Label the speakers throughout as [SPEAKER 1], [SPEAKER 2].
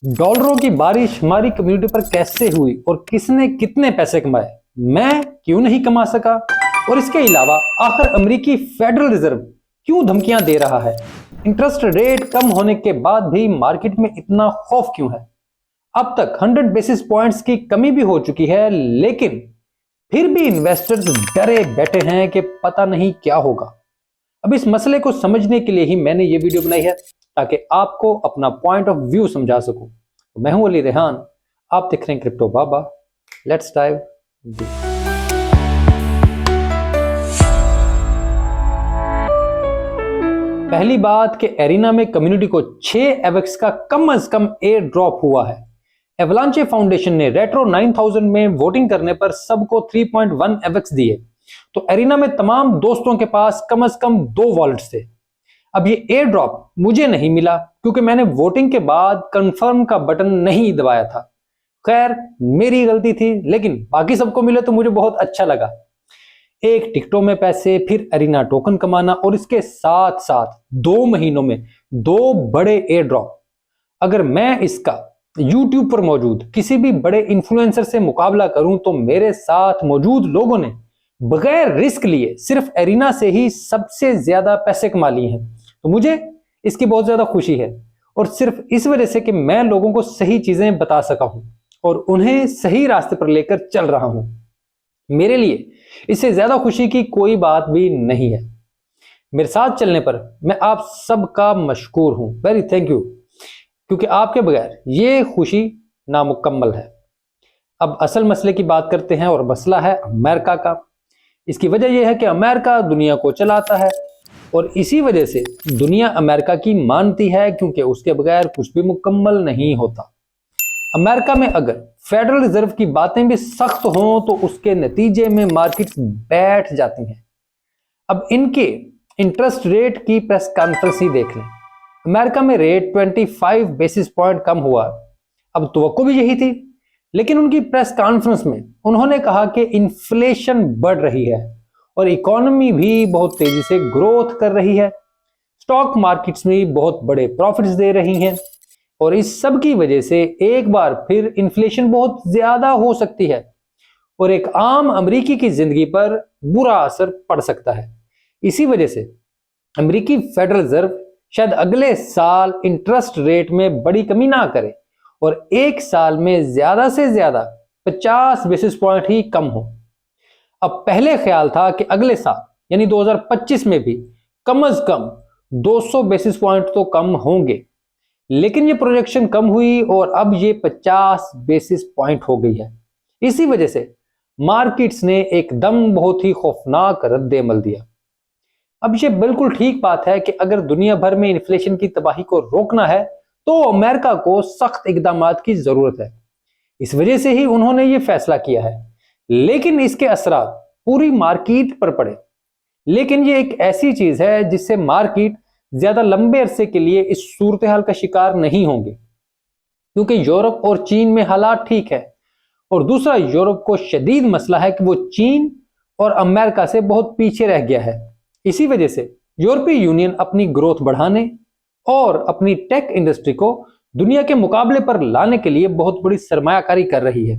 [SPEAKER 1] डॉलरों की बारिश हमारी कम्युनिटी पर कैसे हुई और किसने कितने पैसे कमाए, मैं क्यों नहीं कमा सका, और इसके अलावा आखिर अमेरिकी फेडरल रिजर्व क्यों धमकियां दे रहा है। इंटरेस्ट रेट कम होने के बाद भी मार्केट में इतना खौफ क्यों है। अब तक 100 बेसिस पॉइंट्स की कमी भी हो चुकी है, लेकिन फिर भी इन्वेस्टर्स डरे बैठे हैं कि पता नहीं क्या होगा। अब इस मसले को समझने के लिए ही मैंने ये वीडियो बनाई है, ताकि आपको अपना पॉइंट ऑफ व्यू समझा सकूं। तो मैं हूं अली रेहान, आप देख रहे हैं क्रिप्टो बाबा। Let's dive. पहली बात कि एरिना में कम्युनिटी को 6 एवेक्स का कम से कम एयर ड्रॉप हुआ है। एवलांचे फाउंडेशन ने रेट्रो 9000 में वोटिंग करने पर सबको 3.1 एवेक्स दिए। तो एरिना में तमाम दोस्तों के पास कम से कम 2 वॉलेट्स थे। अब ये एयर ड्रॉप मुझे नहीं मिला क्योंकि मैंने वोटिंग के बाद कंफर्म का बटन नहीं दबाया था। खैर, मेरी गलती थी, लेकिन बाकी सबको मिले तो मुझे बहुत अच्छा लगा। एक टिकटों में पैसे, फिर एरिना टोकन कमाना, और इसके साथ साथ 2 महीनों में 2 बड़े एयर ड्रॉप। अगर मैं इसका YouTube पर मौजूद किसी भी बड़े इन्फ्लुएंसर से मुकाबला करूं तो मेरे साथ मौजूद लोगों ने बगैर रिस्क लिए सिर्फ एरिना से ही सबसे ज्यादा पैसे कमा लिए हैं। तो मुझे इसकी बहुत ज्यादा खुशी है, और सिर्फ इस वजह से कि मैं लोगों को सही चीजें बता सका हूं और उन्हें सही रास्ते पर लेकर चल रहा हूं। मेरे लिए इससे ज्यादा खुशी की कोई बात भी नहीं है। मेरे साथ चलने पर मैं आप सबका मशकूर हूं। वेरी थैंक यू, क्योंकि आपके बगैर ये खुशी नामुकम्मल है। अब असल मसले की बात करते हैं, और मसला है अमेरिका का। इसकी वजह यह है कि अमेरिका दुनिया को चलाता है, और इसी वजह से दुनिया अमेरिका की मानती है, क्योंकि उसके बगैर कुछ भी मुकम्मल नहीं होता। अमेरिका में अगर फेडरल रिजर्व की बातें भी सख्त हों तो उसके नतीजे में मार्केट्स बैठ जाती हैं। अब इनके इंटरेस्ट रेट की प्रेस कॉन्फ्रेंस ही देख लें। अमेरिका में रेट 25 बेसिस पॉइंट कम हुआ। अब तवक्को भी यही थी, लेकिन उनकी प्रेस कॉन्फ्रेंस में उन्होंने कहा कि इन्फ्लेशन बढ़ रही है और इकोनॉमी भी बहुत तेजी से ग्रोथ कर रही है। स्टॉक मार्केट्स में बहुत बड़े प्रॉफिट्स दे रही हैं, और इस सब की वजह से एक बार फिर इन्फ्लेशन बहुत ज्यादा हो सकती है और एक आम अमेरिकी की जिंदगी पर बुरा असर पड़ सकता है। इसी वजह से अमेरिकी फेडरल रिजर्व शायद अगले साल इंटरेस्ट रेट में बड़ी कमी ना करे और एक साल में ज्यादा से ज्यादा 50 बेसिस पॉइंट ही कम हो। अब पहले ख्याल था कि अगले साल यानी 2025 में भी कम से कम 200 बेसिस पॉइंट तो कम होंगे, लेकिन ये प्रोजेक्शन कम हुई और अब ये 50 बेसिस पॉइंट हो गई है। इसी वजह से मार्केट्स ने एकदम बहुत ही खौफनाक रद्द-ए-अमल दिया। अब ये बिल्कुल ठीक बात है कि अगर दुनिया भर में इन्फ्लेशन की तबाही को रोकना है तो अमेरिका को सख्त इकदामात की जरूरत है। इस वजह से ही उन्होंने ये फैसला किया है, लेकिन इसके असरात पूरी मार्केट पर पड़े। लेकिन ये एक ऐसी चीज है जिससे मार्केट ज्यादा लंबे अरसे के लिए इस सूरत हाल का शिकार नहीं होंगे, क्योंकि यूरोप और चीन में हालात ठीक है, और दूसरा यूरोप को शदीद मसला है कि वो चीन और अमेरिका से बहुत पीछे रह गया है। इसी वजह से यूरोपीय यूनियन अपनी ग्रोथ बढ़ाने और अपनी टेक इंडस्ट्री को दुनिया के मुकाबले पर लाने के लिए बहुत बड़ी सरमायाकारी कर रही है।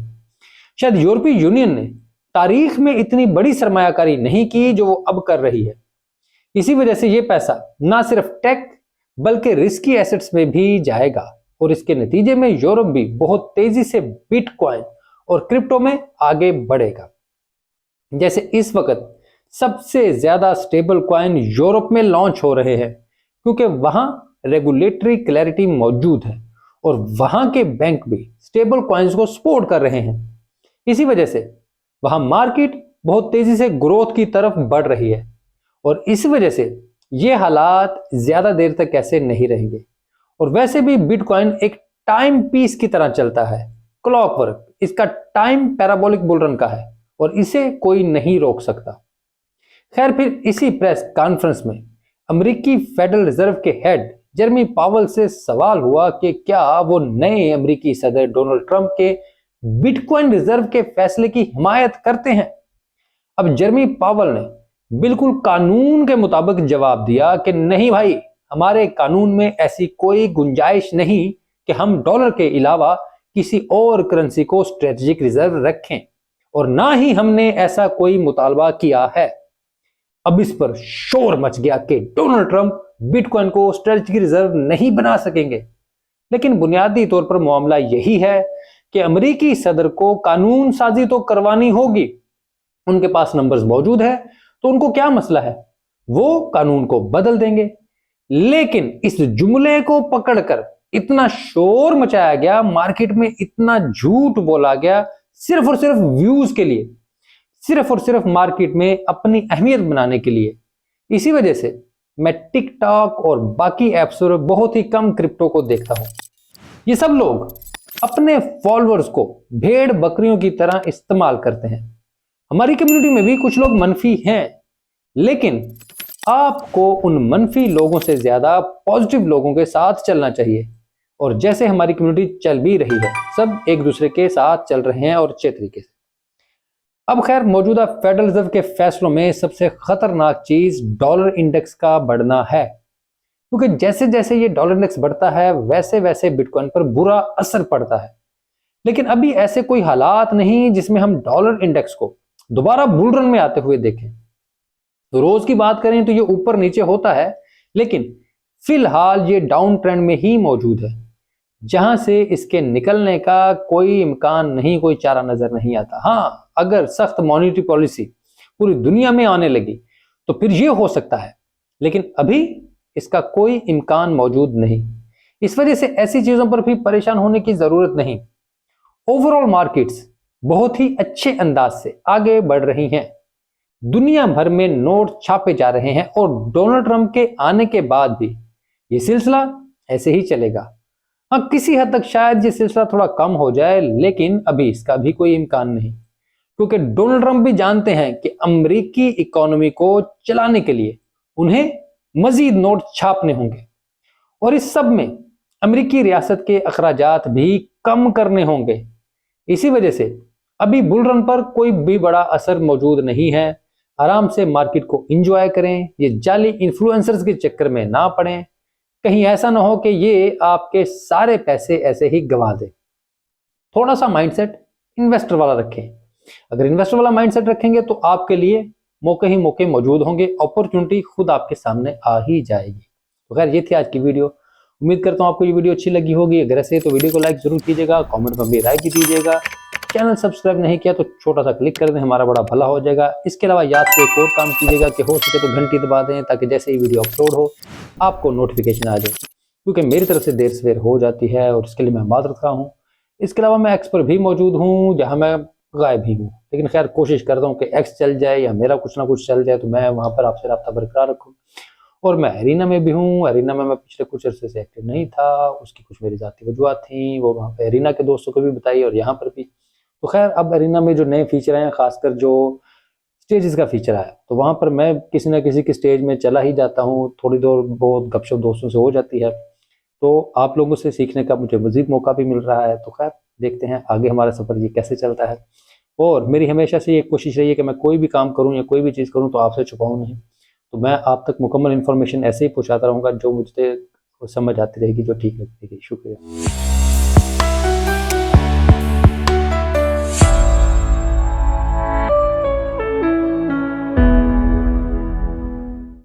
[SPEAKER 1] शायद यूरोपीय यूनियन ने तारीख में इतनी बड़ी सरमायाकारी नहीं की जो वो अब कर रही है। इसी वजह से ये पैसा ना सिर्फ टेक बल्कि रिस्की एसेट्स में भी जाएगा, और इसके नतीजे में यूरोप भी बहुत तेजी से बिटकॉइन और क्रिप्टो में आगे बढ़ेगा। जैसे इस वक्त सबसे ज्यादा स्टेबल कॉइन यूरोप में लॉन्च हो रहे हैं, क्योंकि वहां रेगुलेटरी क्लैरिटी मौजूद है और वहां के बैंक भी स्टेबल कॉइन्स को सपोर्ट कर रहे हैं। इसी वजह से वहां मार्केट बहुत तेजी से ग्रोथ की तरफ बढ़ रही है, और इस वजह से ये हालात ज्यादा देर तक ऐसे नहीं रहेंगे। और वैसे भी बिटकॉइन एक टाइम पीस की तरह चलता है, क्लॉकवर्क। इसका टाइम पैराबोलिक बुल रन का है और इसे कोई नहीं रोक सकता। खैर, फिर इसी प्रेस कॉन्फ्रेंस में अमेरिकी फेडरल रिजर्व के हेड जेरेमी पावेल से सवाल हुआ कि क्या वो नए अमेरिकी सदर डोनाल्ड ट्रंप के बिटकॉइन रिजर्व के फैसले की हिमायत करते हैं। अब जेरेमी पावेल ने बिल्कुल कानून के मुताबिक जवाब दिया कि नहीं भाई, हमारे कानून में ऐसी कोई गुंजाइश नहीं कि हम डॉलर के अलावा किसी और करेंसी को स्ट्रेटेजिक रिजर्व रखें, और ना ही हमने ऐसा कोई मुतालबा किया है। अब इस पर शोर मच गया कि डोनाल्ड ट्रंप बिटकॉइन को स्ट्रेटेजिक रिजर्व नहीं बना सकेंगे। लेकिन बुनियादी तौर पर मामला यही है कि अमेरिकी सदर को कानून साजी तो करवानी होगी। उनके पास नंबर्स मौजूद है तो उनको क्या मसला है, वो कानून को बदल देंगे। लेकिन इस जुमले को पकड़कर इतना शोर मचाया गया, मार्केट में इतना झूठ बोला गया सिर्फ और सिर्फ व्यूज के लिए, सिर्फ और सिर्फ मार्केट में अपनी अहमियत बनाने के लिए। इसी वजह से मैं टिकटॉक और बाकी ऐप्स पर बहुत ही कम क्रिप्टो को देखता हूं। ये सब लोग अपने फॉलोअर्स को भेड़ बकरियों की तरह इस्तेमाल करते हैं। हमारी कम्युनिटी में भी कुछ लोग मनफी हैं, लेकिन आपको उन मनफी लोगों से ज्यादा पॉजिटिव लोगों के साथ चलना चाहिए। और जैसे हमारी कम्युनिटी चल भी रही है, सब एक दूसरे के साथ चल रहे हैं और अच्छे तरीके से। अब खैर, मौजूदा फेडरल रिजर्व के फैसलों में सबसे खतरनाक चीज डॉलर इंडेक्स का बढ़ना है, क्योंकि जैसे जैसे ये डॉलर इंडेक्स बढ़ता है वैसे वैसे बिटकॉइन पर बुरा असर पड़ता है। लेकिन अभी ऐसे कोई हालात नहीं जिसमें हम डॉलर इंडेक्स को दोबारा बुल रन में आते हुए देखें। तो रोज की बात करें तो ये ऊपर नीचे होता है, लेकिन फिलहाल ये डाउन ट्रेंड में ही मौजूद है, जहां से इसके निकलने का कोई इम्कान नहीं, कोई चारा नजर नहीं आता। हाँ, अगर सख्त मॉनेटरी पॉलिसी पूरी दुनिया में आने लगी तो फिर ये हो सकता है, लेकिन अभी इसका कोई इम्कान मौजूद नहीं। इस वजह से ऐसी चीजों पर भी परेशान होने की जरूरत नहीं। ओवरऑल मार्केट्स बहुत ही अच्छे अंदाज से आगे बढ़ रही हैं। दुनिया भर में नोट छापे जा रहे हैं और डोनाल्ड ट्रंप के आने के बाद भी ये सिलसिला ऐसे ही चलेगा। हाँ, किसी हद तक शायद ये सिलसिला थोड़ा कम हो जाए, लेकिन अभी इसका भी कोई इम्कान नहीं, क्योंकि डोनाल्ड ट्रंप भी जानते हैं कि अमेरिकी इकोनॉमी को चलाने के लिए उन्हें मजीद नोट छापने होंगे, और इस सब में अमेरिकी रियासत के अखराजात भी कम करने होंगे। इसी वजह से अभी बुल रन पर कोई भी बड़ा असर मौजूद नहीं है। आराम से मार्केट को एंजॉय करें, ये जाली इन्फ्लुएंसर्स के चक्कर में ना पड़ें, कहीं ऐसा ना हो कि ये आपके सारे पैसे ऐसे ही गंवा दे। थोड़ा सा माइंडसेट इन्वेस्टर वाला रखें। अगर इन्वेस्टर वाला माइंडसेट रखेंगे तो आपके लिए मौके ही मौके मौजूद होंगे, अपॉर्चुनिटी खुद आपके सामने आ ही जाएगी। तो खैर, ये थी आज की वीडियो। उम्मीद करता हूँ आपको ये वीडियो अच्छी लगी होगी। अगर ऐसे तो वीडियो को लाइक जरूर कीजिएगा, कमेंट में भी राय भी दीजिएगा। चैनल सब्सक्राइब नहीं किया तो छोटा सा क्लिक कर दें, हमारा बड़ा भला हो जाएगा। इसके अलावा याद से एक और काम कीजिएगा कि हो सके तो घंटी दबा दें, ताकि जैसे ही वीडियो अपलोड हो आपको नोटिफिकेशन आ जाए, क्योंकि मेरी तरफ से देर सवेर हो जाती है और इसके लिए मैं माजरत रखा हूँ। इसके अलावा मैं एक्स पर भी मौजूद हूँ, जहाँ मैं गायब भी हूँ, लेकिन खैर कोशिश करता हूँ कि एक्स चल जाए या मेरा कुछ ना कुछ चल जाए तो मैं वहाँ पर आपसे राब्ता बरकरार रखूँ। और मैं एरिना में भी हूँ। एरिना में मैं पिछले कुछ अरसे से एक्टिव नहीं था, उसकी कुछ मेरी जाती वजूहत थी, वो वहाँ पर एरिना के दोस्तों को भी बताई और यहाँ पर भी। तो खैर, अब एरिना में जो नए फीचर आए हैं, खासकर जो स्टेजेस का फीचर आया, तो वहाँ पर मैं किसी न किसी के स्टेज में चला ही जाता हूँ। थोड़ी देर बहुत गपशप दोस्तों से हो जाती है, तो आप लोगों से सीखने का मुझे मजीद मौका भी मिल रहा है। तो खैर, देखते हैं आगे हमारा सफ़र ये कैसे चलता है। और मेरी हमेशा से ये कोशिश रही है कि मैं कोई भी काम करूँ या कोई भी चीज़ करूँ तो आपसे छुपाऊँ नहीं। तो मैं आप तक मुकम्मल इन्फॉर्मेशन ऐसे ही पहुँचाता रहूँगा जो मुझे समझ आती रहेगी, जो ठीक लगती रहेगी। शुक्रिया।